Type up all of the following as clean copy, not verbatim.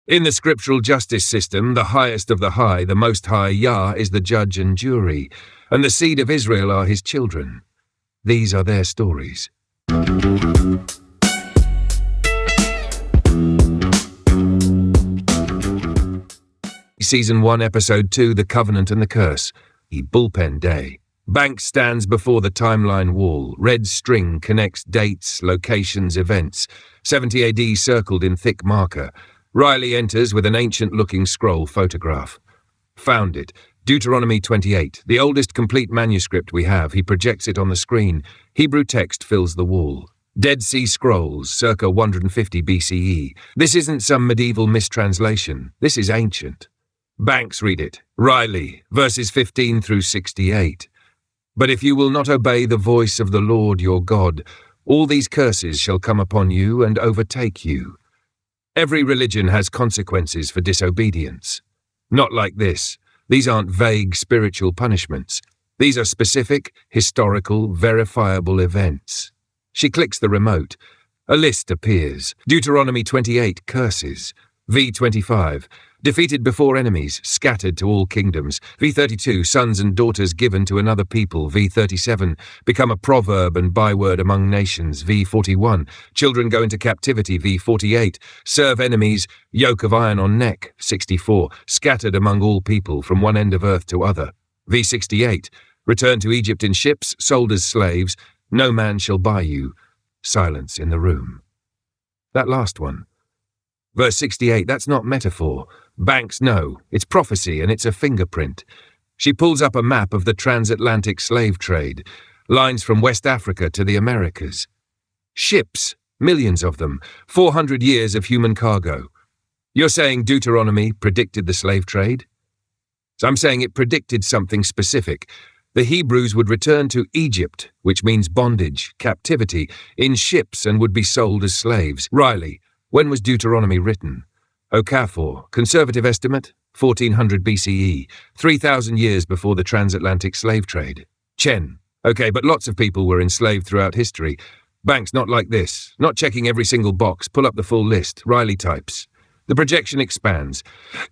In the scriptural justice system, the highest of the high, the Most High, Yah, is the judge and jury, and the seed of Israel are his children. These are their stories. Season 1, Episode 2, The Covenant and the Curse. Bullpen Day. Banks stands before the timeline wall. Red string connects dates, locations, events. 70 AD circled in thick marker. Riley enters with an ancient-looking scroll photograph. Found it. Deuteronomy 28, the oldest complete manuscript we have. He projects it on the screen. Hebrew text fills the wall. Dead Sea Scrolls, circa 150 BCE. This isn't some medieval mistranslation. This is ancient. Banks read it. Riley, verses 15 through 68. But if you will not obey the voice of the Lord your God, all these curses shall come upon you and overtake you. Every religion has consequences for disobedience. Not like this. These aren't vague spiritual punishments. These are specific, historical, verifiable events. She clicks the remote. A list appears. Deuteronomy 28, curses. V25, defeated before enemies, scattered to all kingdoms. V32, sons and daughters given to another people. V37, become a proverb and byword among nations. V41, children go into captivity. V48, serve enemies, yoke of iron on neck. 64, scattered among all people from one end of earth to other. V68, return to Egypt in ships, sold as slaves. No man shall buy you. Silence in the room. That last one. Verse 68, that's not metaphor. Banks know. It's prophecy and it's a fingerprint. She pulls up a map of the transatlantic slave trade. Lines from West Africa to the Americas. Ships, millions of them. 400 years of human cargo. You're saying Deuteronomy predicted the slave trade? So I'm saying it predicted something specific. The Hebrews would return to Egypt, which means bondage, captivity, in ships and would be sold as slaves. Riley, when was Deuteronomy written? Okafor, conservative estimate, 1400 BCE, 3,000 years before the transatlantic slave trade. Chen, okay, but lots of people were enslaved throughout history. Banks, not like this, not checking every single box, pull up the full list. Riley types. The projection expands.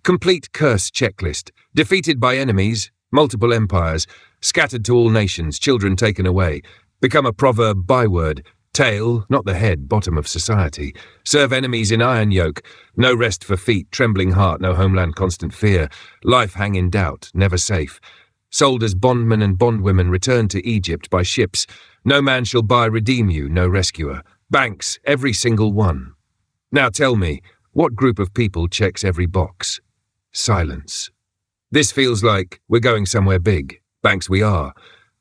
Complete curse checklist. Defeated by enemies, multiple empires, scattered to all nations, children taken away. Become a proverb byword. Tail, not the head, bottom of society. Serve enemies in iron yoke. No rest for feet, trembling heart, no homeland, constant fear. Life hang in doubt, never safe. Sold as bondmen and bondwomen, returned to Egypt by ships. No man shall buy, redeem you, no rescuer. Banks, every single one. Now tell me, what group of people checks every box? Silence. This feels like we're going somewhere big. Banks, we are.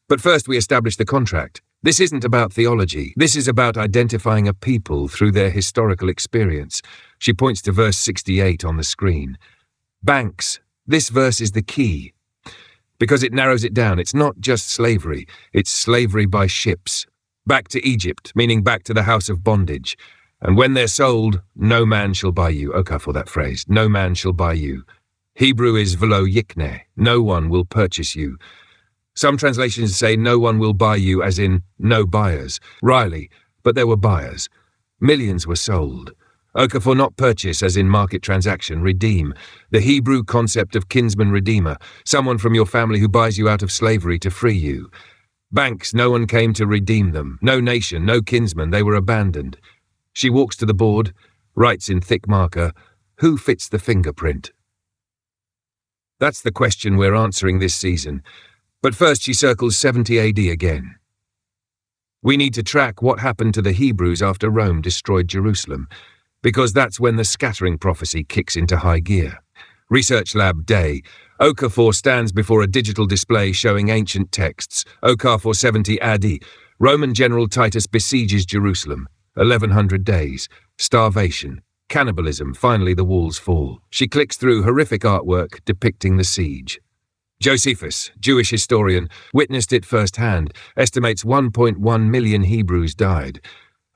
But first we establish the contract. This isn't about theology. This is about identifying a people through their historical experience. She points to verse 68 on the screen. Banks, this verse is the key. Because it narrows it down. It's not just slavery. It's slavery by ships. Back to Egypt, meaning back to the house of bondage. And when they're sold, no man shall buy you. Okafor, that phrase. No man shall buy you. Hebrew is velo yikne. No one will purchase you. Some translations say no one will buy you, as in no buyers. Riley, but there were buyers. Millions were sold. Okafor, not purchase, as in market transaction, redeem. The Hebrew concept of kinsman redeemer, someone from your family who buys you out of slavery to free you. Banks, no one came to redeem them. No nation, no kinsman, they were abandoned. She walks to the board, writes in thick marker, who fits the fingerprint? That's the question we're answering this season. But first she circles 70 AD again. We need to track what happened to the Hebrews after Rome destroyed Jerusalem, because that's when the scattering prophecy kicks into high gear. Research Lab Day. Okafor stands before a digital display showing ancient texts. Okafor 70 AD. Roman General Titus besieges Jerusalem. 1100 days. Starvation. Cannibalism. Finally the walls fall. She clicks through horrific artwork depicting the siege. Josephus, Jewish historian, witnessed it firsthand, estimates 1.1 million Hebrews died,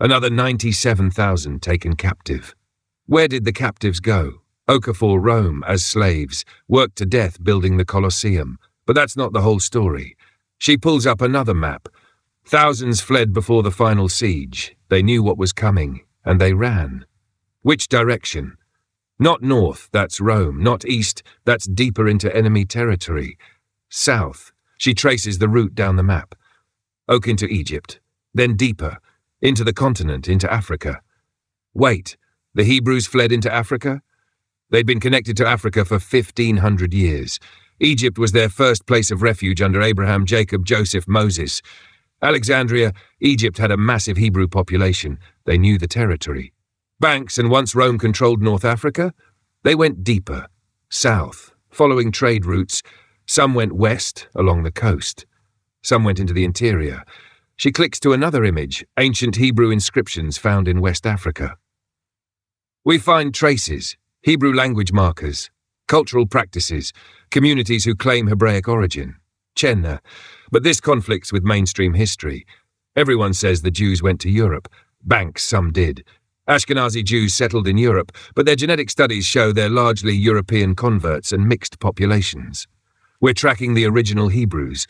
another 97,000 taken captive. Where did the captives go? Okafor, Rome, as slaves, worked to death building the Colosseum. But that's not the whole story. She pulls up another map. Thousands fled before the final siege. They knew what was coming, and they ran. Which direction? Not north, that's Rome. Not east, that's deeper into enemy territory. South, she traces the route down the map. Oak into Egypt, then deeper, into the continent, into Africa. Wait, the Hebrews fled into Africa? They'd been connected to Africa for 1,500 years. Egypt was their first place of refuge under Abraham, Jacob, Joseph, Moses. Alexandria, Egypt had a massive Hebrew population. They knew the territory. Banks, and once Rome controlled North Africa, they went deeper, south, following trade routes. Some went west, along the coast. Some went into the interior. She clicks to another image, ancient Hebrew inscriptions found in West Africa. We find traces, Hebrew language markers, cultural practices, communities who claim Hebraic origin. Chenna. But this conflicts with mainstream history. Everyone says the Jews went to Europe. Banks, some did. Ashkenazi Jews settled in Europe, but their genetic studies show they're largely European converts and mixed populations. We're tracking the original Hebrews,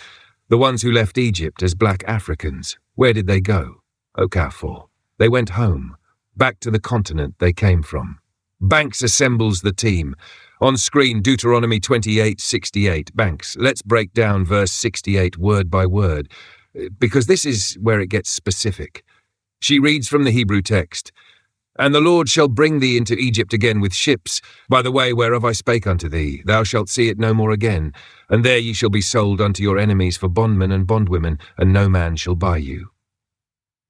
the ones who left Egypt as black Africans. Where did they go? Okafor. They went home, back to the continent they came from. Banks assembles the team. On screen, Deuteronomy 28:68. Banks, let's break down verse 68 word by word, because this is where it gets specific. She reads from the Hebrew text, "And the Lord shall bring thee into Egypt again with ships, by the way whereof I spake unto thee. Thou shalt see it no more again. And there ye shall be sold unto your enemies for bondmen and bondwomen, and no man shall buy you."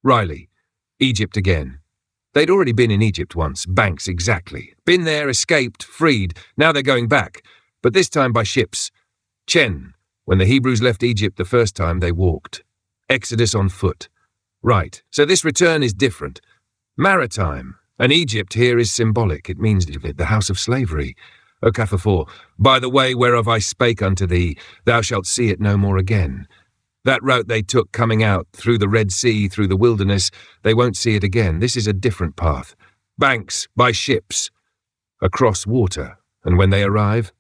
Riley, Egypt again. They'd already been in Egypt once, Banks exactly. Been there, escaped, freed, now they're going back, but this time by ships. Chen, when the Hebrews left Egypt the first time, they walked. Exodus on foot. Right, so this return is different. Maritime, and Egypt here is symbolic. It means the house of slavery. Okafor 4, by the way whereof I spake unto thee, thou shalt see it no more again. That route they took coming out through the Red Sea, through the wilderness, they won't see it again. This is a different path. Banks, by ships, across water. And when they arrive,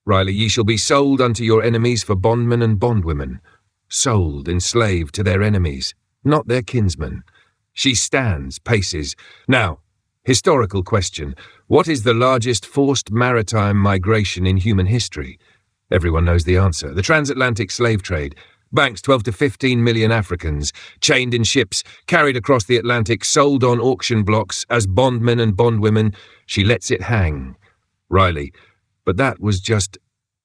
Riley, ye shall be sold unto your enemies for bondmen and bondwomen. Sold, enslaved to their enemies, not their kinsmen. She stands, paces. Now, historical question. What is the largest forced maritime migration in human history? Everyone knows the answer. The transatlantic slave trade. Banks, 12 to 15 million Africans, chained in ships, carried across the Atlantic, sold on auction blocks as bondmen and bondwomen. She lets it hang. Riley, but that was just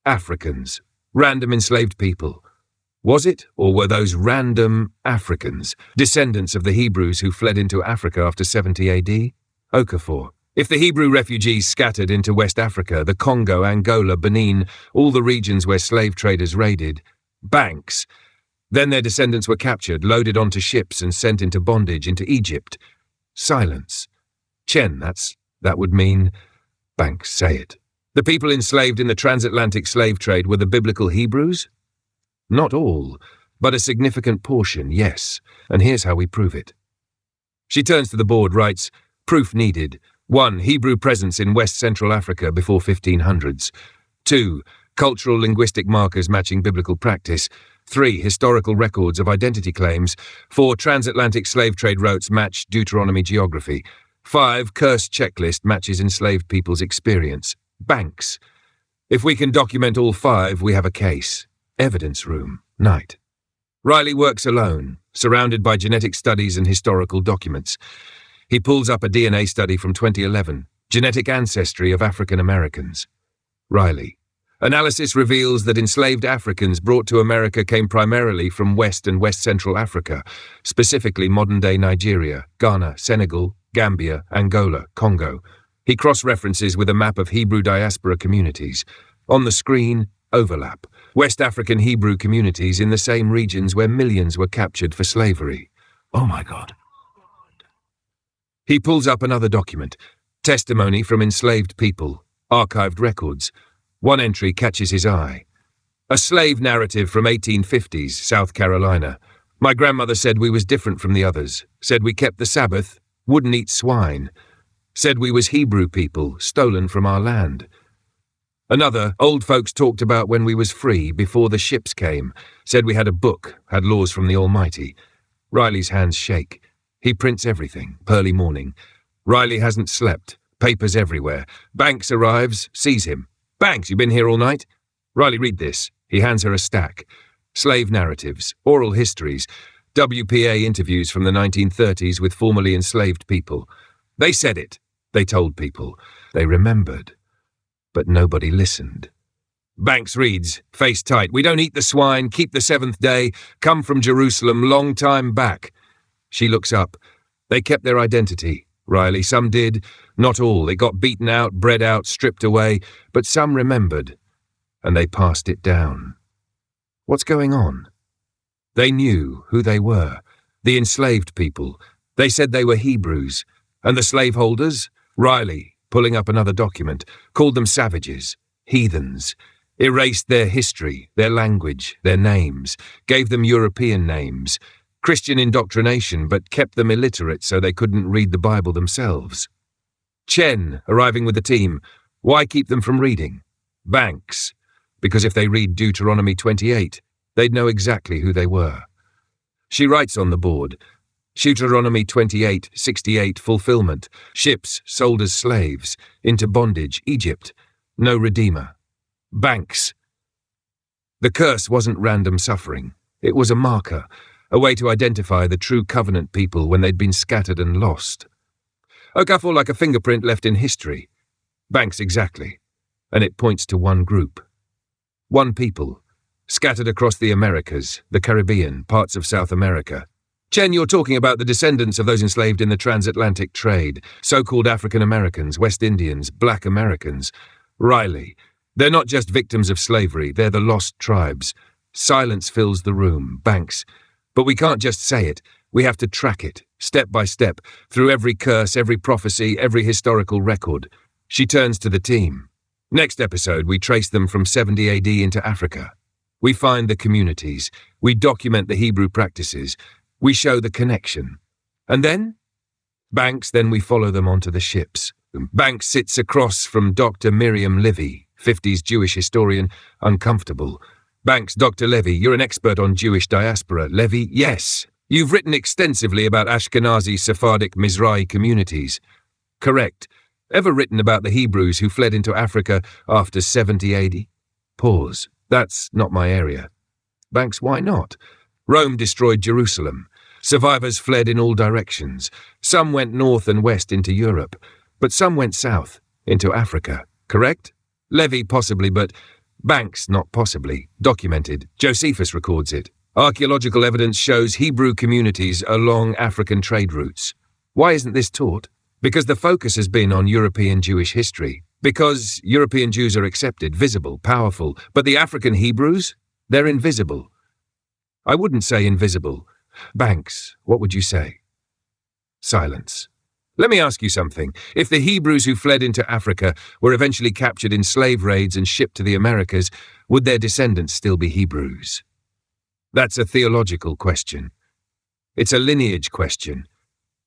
Africans, random enslaved people. Was it, or were those random Africans, descendants of the Hebrews who fled into Africa after 70 AD? Okafor. If the Hebrew refugees scattered into West Africa, the Congo, Angola, Benin, all the regions where slave traders raided, Banks. Then their descendants were captured, loaded onto ships and sent into bondage into Egypt. Silence. Chen, that would mean... Banks, say it. The people enslaved in the transatlantic slave trade were the biblical Hebrews? Not all, but a significant portion, yes, and here's how we prove it. She turns to the board, writes, proof needed. 1. Hebrew presence in West Central Africa before 1500s. 2. Cultural linguistic markers matching biblical practice. 3. Historical records of identity claims. 4. Transatlantic slave trade routes match Deuteronomy geography. 5. Curse checklist matches enslaved people's experience. Banks. If we can document all 5, we have a case. Evidence room. Night. Riley works alone, surrounded by genetic studies and historical documents. He pulls up a DNA study from 2011, Genetic Ancestry of African Americans. Riley. Analysis reveals that enslaved Africans brought to America came primarily from West and West Central Africa, specifically modern-day Nigeria, Ghana, Senegal, Gambia, Angola, Congo. He cross-references with a map of Hebrew diaspora communities. On the screen, overlap. West African Hebrew communities in the same regions where millions were captured for slavery. Oh my God. He pulls up another document. Testimony from enslaved people. Archived records. One entry catches his eye. A slave narrative from 1850s, South Carolina. My grandmother said we was different from the others. Said we kept the Sabbath, wouldn't eat swine. Said we was Hebrew people, stolen from our land. Another, old folks talked about when we was free, before the ships came. Said we had a book, had laws from the Almighty. Riley's hands shake. He prints everything, pearly morning. Riley hasn't slept. Papers everywhere. Banks arrives, sees him. "Banks, you been here all night?" "Riley, read this." He hands her a stack. Slave narratives, oral histories, WPA interviews from the 1930s with formerly enslaved people. They said it. They told people. They remembered. But nobody listened. Banks reads, face tight, "We don't eat the swine, keep the seventh day, come from Jerusalem, long time back." She looks up. They kept their identity, Riley. Some did, not all. It got beaten out, bred out, stripped away, but some remembered, and they passed it down. What's going on? They knew who they were, the enslaved people. They said they were Hebrews. And the slaveholders? Riley, pulling up another document, called them savages, heathens, erased their history, their language, their names, gave them European names, Christian indoctrination, but kept them illiterate so they couldn't read the Bible themselves. Chen, arriving with the team, why keep them from reading? Banks, because if they read Deuteronomy 28, they'd know exactly who they were. She writes on the board, Deuteronomy 28:68 fulfillment, ships sold as slaves, into bondage, Egypt, no redeemer. Banks. The curse wasn't random suffering. It was a marker, a way to identify the true covenant people when they'd been scattered and lost. Okafor like a fingerprint left in history. Banks exactly. And it points to one group. One people, scattered across the Americas, the Caribbean, parts of South America. Chen, you're talking about the descendants of those enslaved in the transatlantic trade, so-called African Americans, West Indians, Black Americans. Riley, they're not just victims of slavery, they're the lost tribes. Silence fills the room, Banks. But we can't just say it, we have to track it, step by step, through every curse, every prophecy, every historical record. She turns to the team. Next episode, we trace them from 70 AD into Africa. We find the communities, we document the Hebrew practices, we show the connection. And then? Banks, then we follow them onto the ships. Banks sits across from Dr. Miriam Levy, 50s Jewish historian, uncomfortable. Banks, Dr. Levy, you're an expert on Jewish diaspora. Levy, yes. You've written extensively about Ashkenazi, Sephardic, Mizrahi communities. Correct. Ever written about the Hebrews who fled into Africa after 70 AD? Pause. That's not my area. Banks, why not? Rome destroyed Jerusalem. Survivors fled in all directions. Some went north and west into Europe, but some went south, into Africa. Correct? Levy, possibly, but Banks, not possibly. Documented. Josephus records it. Archaeological evidence shows Hebrew communities along African trade routes. Why isn't this taught? Because the focus has been on European Jewish history. Because European Jews are accepted, visible, powerful, but the African Hebrews? They're invisible. I wouldn't say invisible. Banks, what would you say? Silence. Let me ask you something. If the Hebrews who fled into Africa were eventually captured in slave raids and shipped to the Americas, would their descendants still be Hebrews? That's a theological question. It's a lineage question.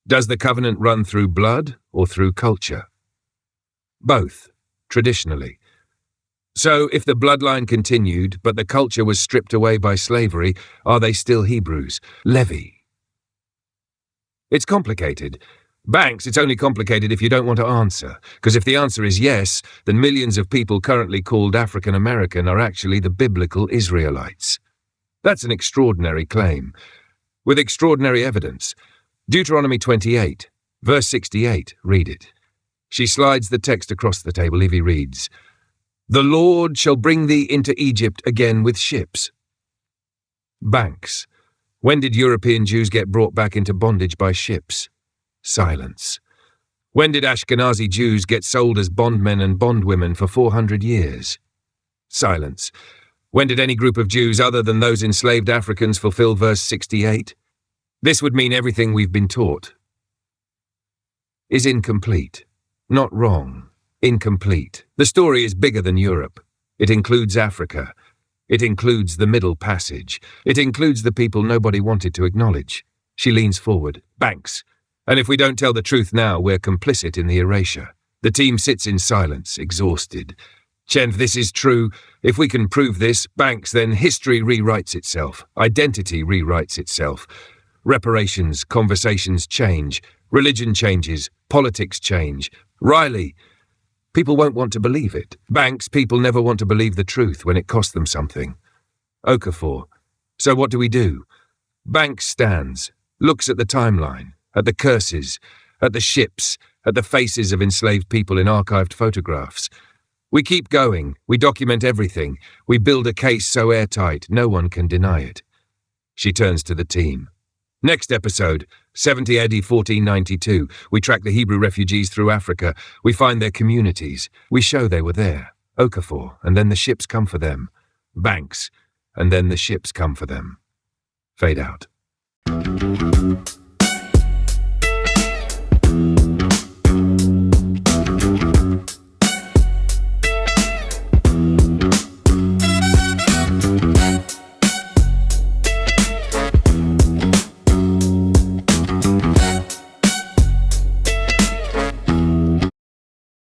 Does the covenant run through blood or through culture? Both, traditionally. So, if the bloodline continued, but the culture was stripped away by slavery, are they still Hebrews? Levy. It's complicated. Banks, it's only complicated if you don't want to answer, because if the answer is yes, then millions of people currently called African American are actually the biblical Israelites. That's an extraordinary claim, with extraordinary evidence. Deuteronomy 28, verse 68, read it. She slides the text across the table. Evie reads, "The Lord shall bring thee into Egypt again with ships." Banks. When did European Jews get brought back into bondage by ships? Silence. When did Ashkenazi Jews get sold as bondmen and bondwomen for 400 years? Silence. When did any group of Jews other than those enslaved Africans fulfill verse 68? This would mean everything we've been taught is incomplete. Not wrong. Incomplete. The story is bigger than Europe. It includes Africa. It includes the Middle Passage. It includes the people nobody wanted to acknowledge. She leans forward. Banks. And if we don't tell the truth now, we're complicit in the erasure. The team sits in silence, exhausted. Chen, if this is true, if we can prove this, Banks, then history rewrites itself. Identity rewrites itself. Reparations, conversations change. Religion changes. Politics change. Riley, people won't want to believe it. Banks, people never want to believe the truth when it costs them something. Okafor, so what do we do? Banks stands, looks at the timeline, at the curses, at the ships, at the faces of enslaved people in archived photographs. We keep going, we document everything, we build a case so airtight no one can deny it. She turns to the team. Next episode, S.A.L.T.E.D 1492. We track the Hebrew refugees through Africa. We find their communities. We show they were there. Okafor, and then the ships come for them. Banks, and then the ships come for them. Fade out.